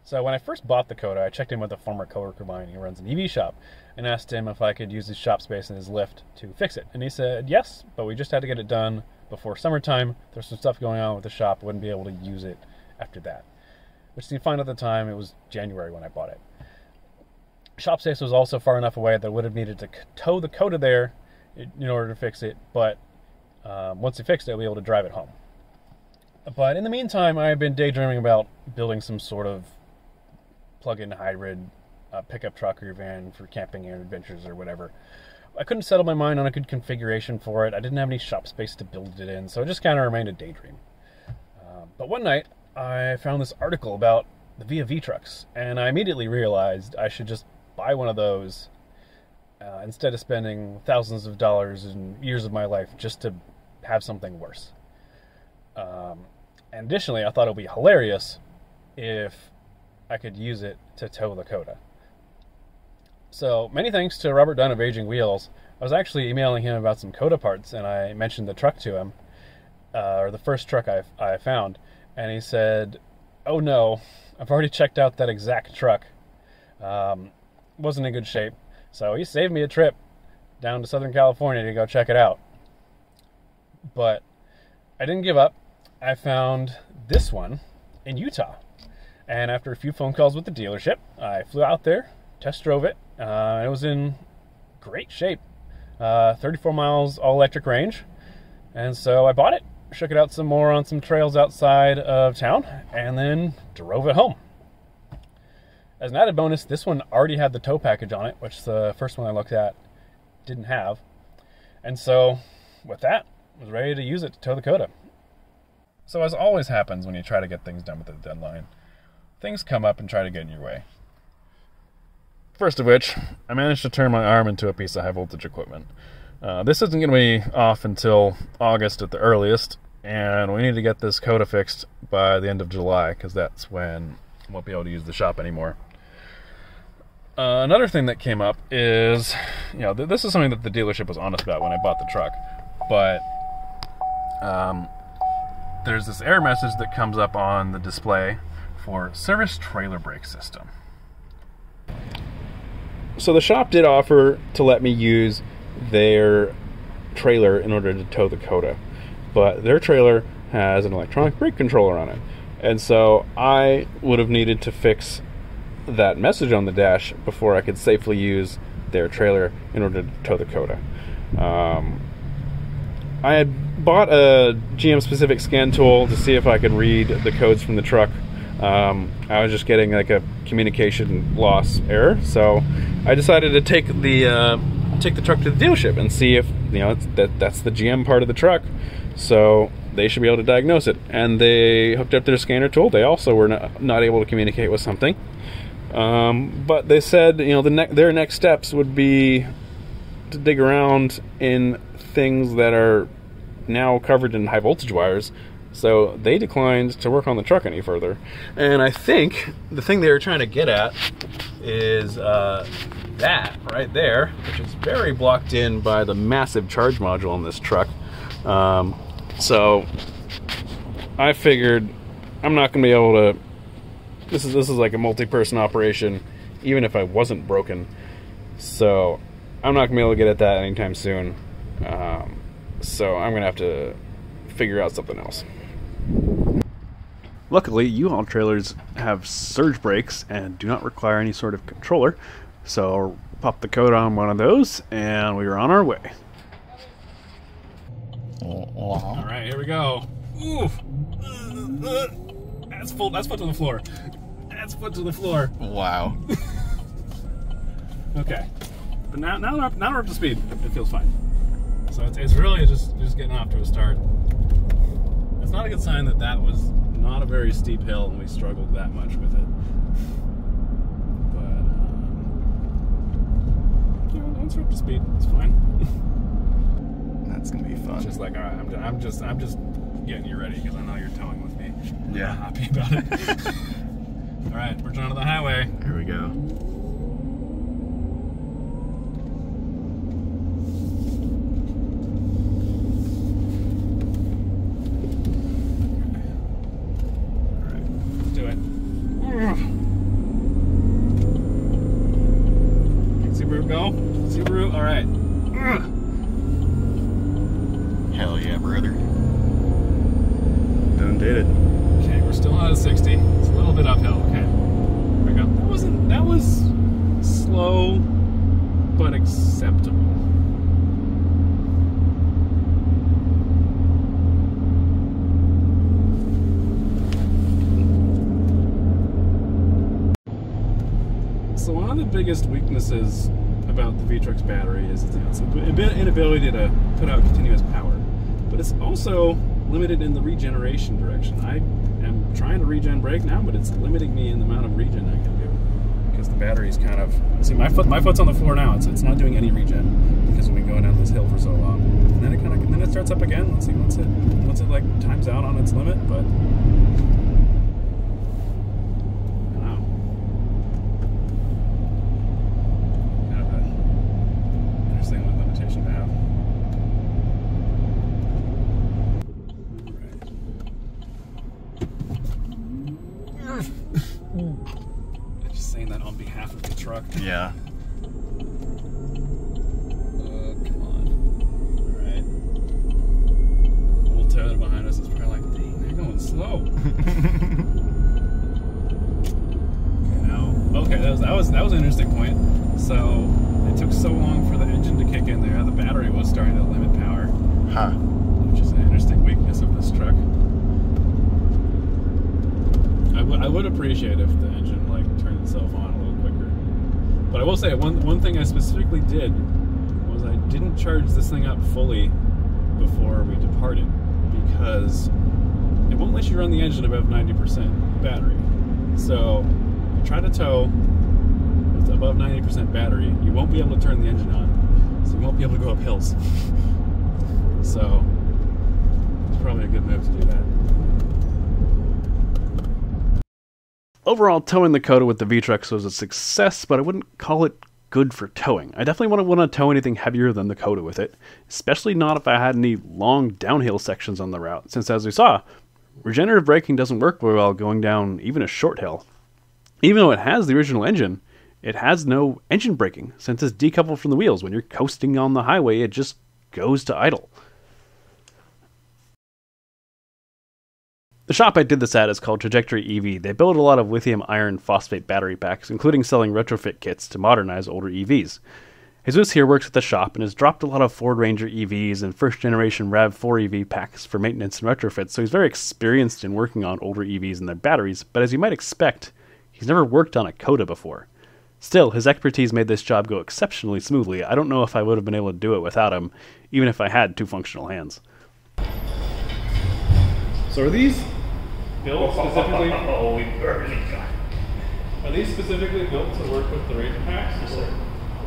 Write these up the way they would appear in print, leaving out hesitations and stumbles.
So when I first bought the Coda, I checked in with a former coworker of mine who runs an EV shop and asked him if I could use his shop space and his lift to fix it. And he said yes, but we just had to get it done before summertime. There's some stuff going on with the shop. Wouldn't be able to use it after that. Which seemed fine at the time. It was January when I bought it. Shop space was also far enough away that I would have needed to tow the Coda there in order to fix it. But once he fixed it, I'll be able to drive it home. But in the meantime, I've been daydreaming about building some sort of plug-in hybrid pickup truck or van for camping and adventures or whatever. I couldn't settle my mind on a good configuration for it. I didn't have any shop space to build it in, so it just kind of remained a daydream. But one night, I found this article about the Vtrux, and I immediately realized I should just buy one of those instead of spending thousands of dollars and years of my life just to have something worse. And additionally, I thought it would be hilarious if I could use it to tow the Coda. So, many thanks to Robert Dunn of Aging Wheels. I was actually emailing him about some Coda parts, and I mentioned the truck to him, or the first truck I found, and he said, "Oh no, I've already checked out that exact truck. Wasn't in good shape." So he saved me a trip down to Southern California to go check it out. But I didn't give up. I found this one in Utah. And after a few phone calls with the dealership, I flew out there, test drove it. It was in great shape. 34 miles all-electric range. And so I bought it, shook it out some more on some trails outside of town, and then drove it home. As an added bonus, this one already had the tow package on it, which the first one I looked at didn't have. And so, with that, I was ready to use it to tow the Coda. So as always happens when you try to get things done with a deadline, things come up and try to get in your way. First of which, I managed to turn my arm into a piece of high voltage equipment. This isn't going to be off until August at the earliest, and we need to get this Coda fixed by the end of July, because that's when I won't be able to use the shop anymore. Another thing that came up is, this is something that the dealership was honest about when I bought the truck, but there's this error message that comes up on the display for service trailer brake system. So the shop did offer to let me use their trailer in order to tow the Coda, but their trailer has an electronic brake controller on it, and so I would have needed to fix that message on the dash before I could safely use their trailer in order to tow the Coda. I had bought a GM specific scan tool to see if I could read the codes from the truck. I was just getting like a communication loss error, so I decided to take the truck to the dealership and see if that's the GM part of the truck, so they should be able to diagnose it. And they hooked up their scanner tool. They also were not able to communicate with something, but they said their next steps would be to dig around in things that are now covered in high voltage wires. So they declined to work on the truck any further. And I think the thing they were trying to get at is that right there, which is very blocked in by the massive charge module on this truck. So I figured I'm not going to be able to. This is like a multi-person operation, even if I wasn't broken. So I'm not going to be able to get at that anytime soon. So I'm going to have to figure out something else. Luckily, U-Haul trailers have surge brakes and do not require any sort of controller. So pop the Coda on one of those, and we were on our way. All right, here we go. Oof! That's full. That's foot to the floor. That's foot to the floor. Wow. Okay, but now we're up to speed. It feels fine. So it's really just getting off to a start. It's not a good sign that was not a very steep hill and we struggled that much with it. But once we're up to speed, it's fine. That's gonna be fun. It's just like, all right, I'm just getting you ready because I know you're towing with me. Yeah. I'm happy about it. All right, we're onto the highway. Here we go. Do it. Subaru, alright. Hell yeah, brother. Done did it. Okay, we're still on a 60. It's a little bit uphill. Okay. There we go. That was slow, but acceptable. So one of the biggest weaknesses about the Vtrux battery is its inability to put out continuous power. But it's also limited in the regeneration direction. I am trying to regen brake now, but it's limiting me in the amount of regen I can do. Because the battery's kind of... See, my foot's on the floor now. It's not doing any regen because we've been going down this hill for so long. And then it starts up again. Let's see, once it like times out on its limit, but... Just saying that on behalf of the truck. Yeah. Come on. Alright. Old Toad behind us is probably like, dang, they're going slow. Okay, that was an interesting point. So it took so long for the engine to kick in there, the battery was starting to limit power. Huh. Which is an interesting weakness of this truck. I would appreciate if the engine like turned itself on a little quicker. But I will say one thing I specifically did was I didn't charge this thing up fully before we departed because it won't let you run the engine above 90% battery. So if you try to tow with above 90% battery, you won't be able to turn the engine on. So you won't be able to go up hills. So it's probably a good move to do that. Overall, towing the Coda with the Vtrux was a success, but I wouldn't call it good for towing. I definitely wouldn't want to tow anything heavier than the Coda with it, especially not if I had any long downhill sections on the route, since as we saw, regenerative braking doesn't work very well going down even a short hill. Even though it has the original engine, it has no engine braking, since it's decoupled from the wheels. When you're coasting on the highway, it just goes to idle. The shop I did this at is called Trajectory EV. They build a lot of lithium iron phosphate battery packs, including selling retrofit kits to modernize older EVs. Jesus here works at the shop and has dropped a lot of Ford Ranger EVs and first generation RAV4 EV packs for maintenance and retrofits, so he's very experienced in working on older EVs and their batteries, but as you might expect, he's never worked on a Coda before. Still, his expertise made this job go exceptionally smoothly. I don't know if I would have been able to do it without him, even if I had two functional hands. So are these built specifically? Oh, we barely got. Are these specifically built to work with the Ranger packs? Yes, sir.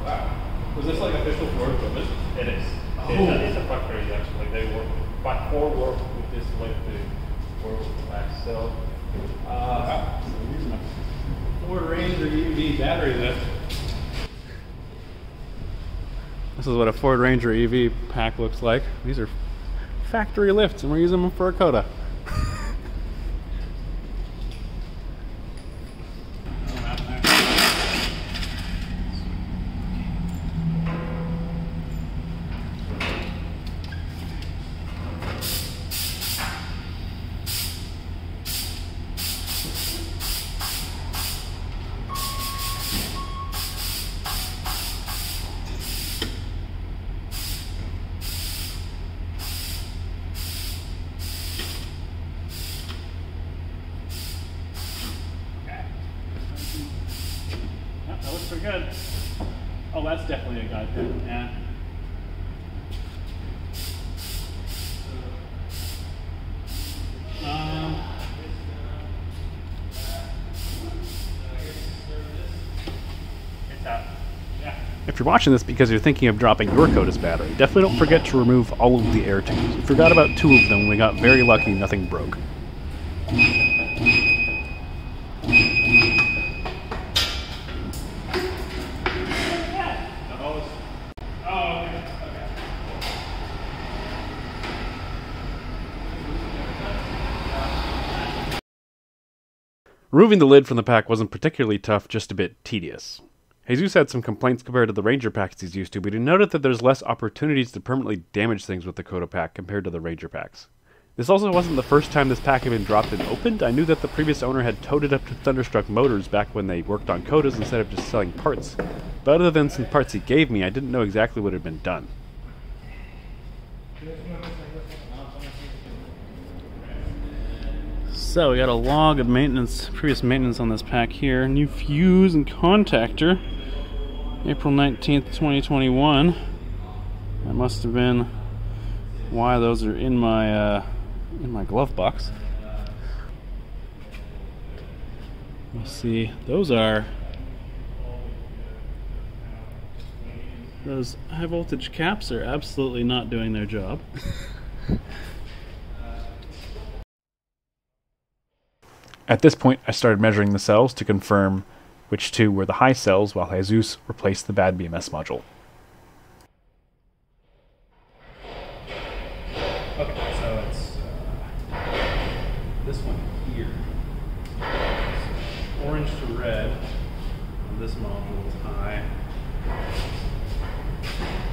Wow. Was this like official Ford equipment? It is. It's a factory actually. They work, but Ford work with this like the work with the packs. So, wow. So we're using a Ford Ranger EV battery lift. This is what a Ford Ranger EV pack looks like. These are factory lifts, and we're using them for a Coda. That looks pretty good. Oh, that's definitely a guide pin. Yeah. If you're watching this because you're thinking of dropping your Coda's battery, definitely don't forget to remove all of the air tubes. We forgot about 2 of them. We got very lucky, nothing broke. Removing the lid from the pack wasn't particularly tough, just a bit tedious. Jesus had some complaints compared to the Ranger packs he's used to, but he noted that there's less opportunities to permanently damage things with the Coda pack compared to the Ranger packs. This also wasn't the first time this pack had been dropped and opened. I knew that the previous owner had towed it up to Thunderstruck Motors back when they worked on Codas instead of just selling parts. But other than some parts he gave me, I didn't know exactly what had been done. So we got a log of maintenance, previous maintenance on this pack here. New fuse and contactor, April 19th, 2021. That must have been why those are in my glove box. Let's see, those high voltage caps are absolutely not doing their job. At this point, I started measuring the cells to confirm which two were the high cells while Jesus replaced the bad BMS module. Okay, so it's this one here. So orange to red on this module is high.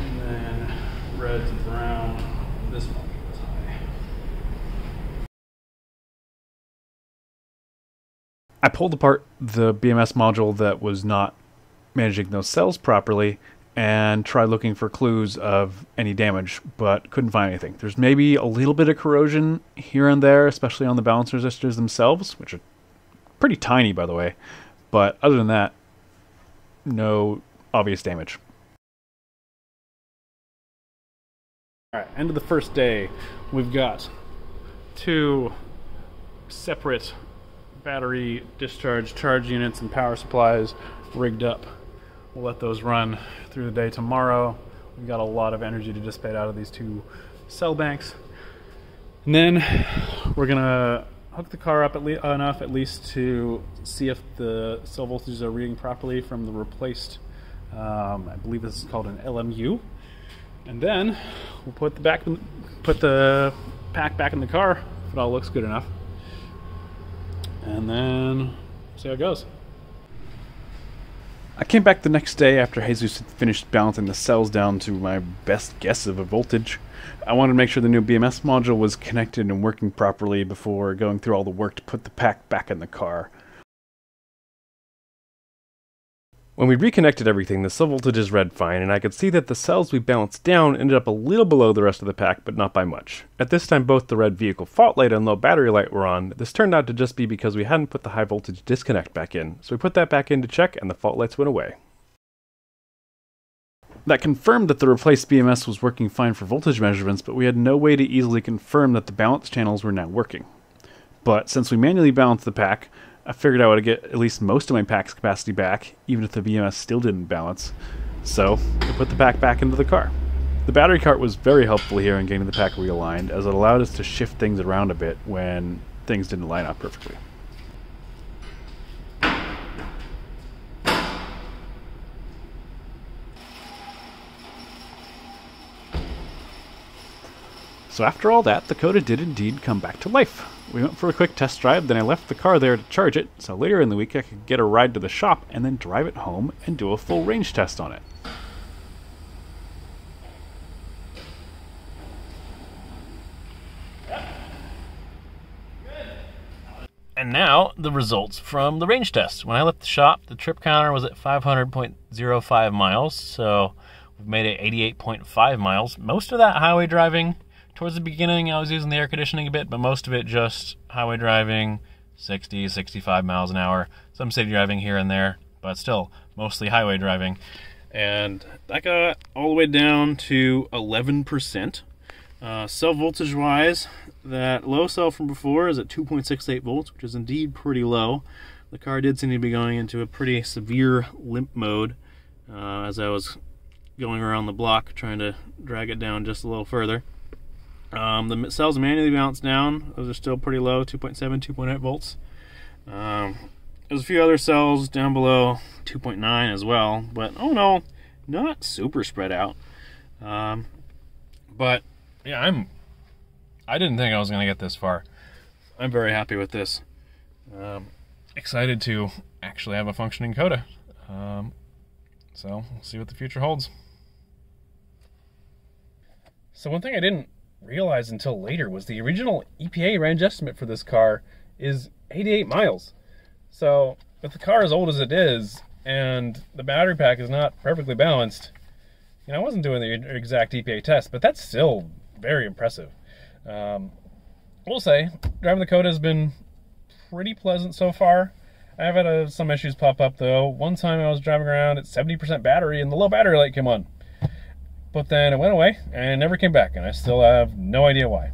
And then red to brown on this module. I pulled apart the BMS module that was not managing those cells properly and tried looking for clues of any damage, but couldn't find anything. There's maybe a little bit of corrosion here and there, especially on the balance resistors themselves, which are pretty tiny, by the way. But other than that, no obvious damage. Alright, end of the first day. We've got two separate battery discharge charge units and power supplies rigged up. We'll let those run through the day tomorrow. We've got a lot of energy to dissipate out of these two cell banks. And then we're gonna hook the car up enough at least to see if the cell voltages are reading properly from the replaced, I believe this is called an LMU. And then we'll put the pack back in the car if it all looks good enough. And then see how it goes. I came back the next day after Jesus had finished balancing the cells down to my best guess of a voltage. I wanted to make sure the new BMS module was connected and working properly before going through all the work to put the pack back in the car. When we reconnected everything, the cell voltages read fine, and I could see that the cells we balanced down ended up a little below the rest of the pack, but not by much. At this time, both the red vehicle fault light and low battery light were on. This turned out to just be because we hadn't put the high voltage disconnect back in, so we put that back in to check, and the fault lights went away. That confirmed that the replaced BMS was working fine for voltage measurements, but we had no way to easily confirm that the balance channels were now working. But since we manually balanced the pack, I figured I would get at least most of my pack's capacity back, even if the BMS still didn't balance. So, I put the pack back into the car. The battery cart was very helpful here in getting the pack realigned, as it allowed us to shift things around a bit when things didn't line up perfectly. So after all that, the Coda did indeed come back to life. We went for a quick test drive, then I left the car there to charge it, so later in the week I could get a ride to the shop and then drive it home and do a full range test on it. And now, the results from the range test. When I left the shop, the trip counter was at 500.05 miles, so we've made it 88.5 miles. Most of that highway driving. Towards the beginning, I was using the air conditioning a bit, but most of it just highway driving, 60, 65 miles an hour. Some city driving here and there, but still, mostly highway driving. And that got all the way down to 11%. Cell voltage-wise, that low cell from before is at 2.68 volts, which is indeed pretty low. The car did seem to be going into a pretty severe limp mode as I was going around the block trying to drag it down just a little further. The cells manually balanced down. Those are still pretty low, 2.7, 2.8 volts. There's a few other cells down below 2.9 as well, but oh no, not super spread out. But yeah, I didn't think I was going to get this far. I'm very happy with this. Excited to actually have a functioning Coda. So we'll see what the future holds. So one thing I didn't realize until later was the original EPA range estimate for this car is 88 miles. So with the car as old as it is and the battery pack is not perfectly balanced, you know, I wasn't doing the exact EPA test, but that's still very impressive. I will say, driving the Coda has been pretty pleasant so far. I have had some issues pop up though. One time I was driving around at 70% battery and the low battery light came on. But then it went away and never came back, and I still have no idea why.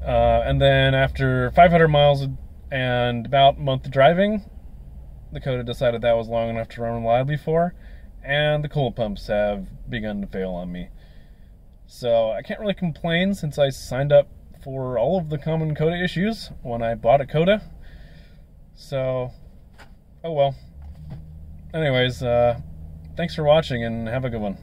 And then after 500 miles and about a month of driving, the Coda decided that was long enough to run reliably for, and the coolant pumps have begun to fail on me. So I can't really complain since I signed up for all of the common Coda issues when I bought a Coda. So, oh well. Anyways, thanks for watching and have a good one.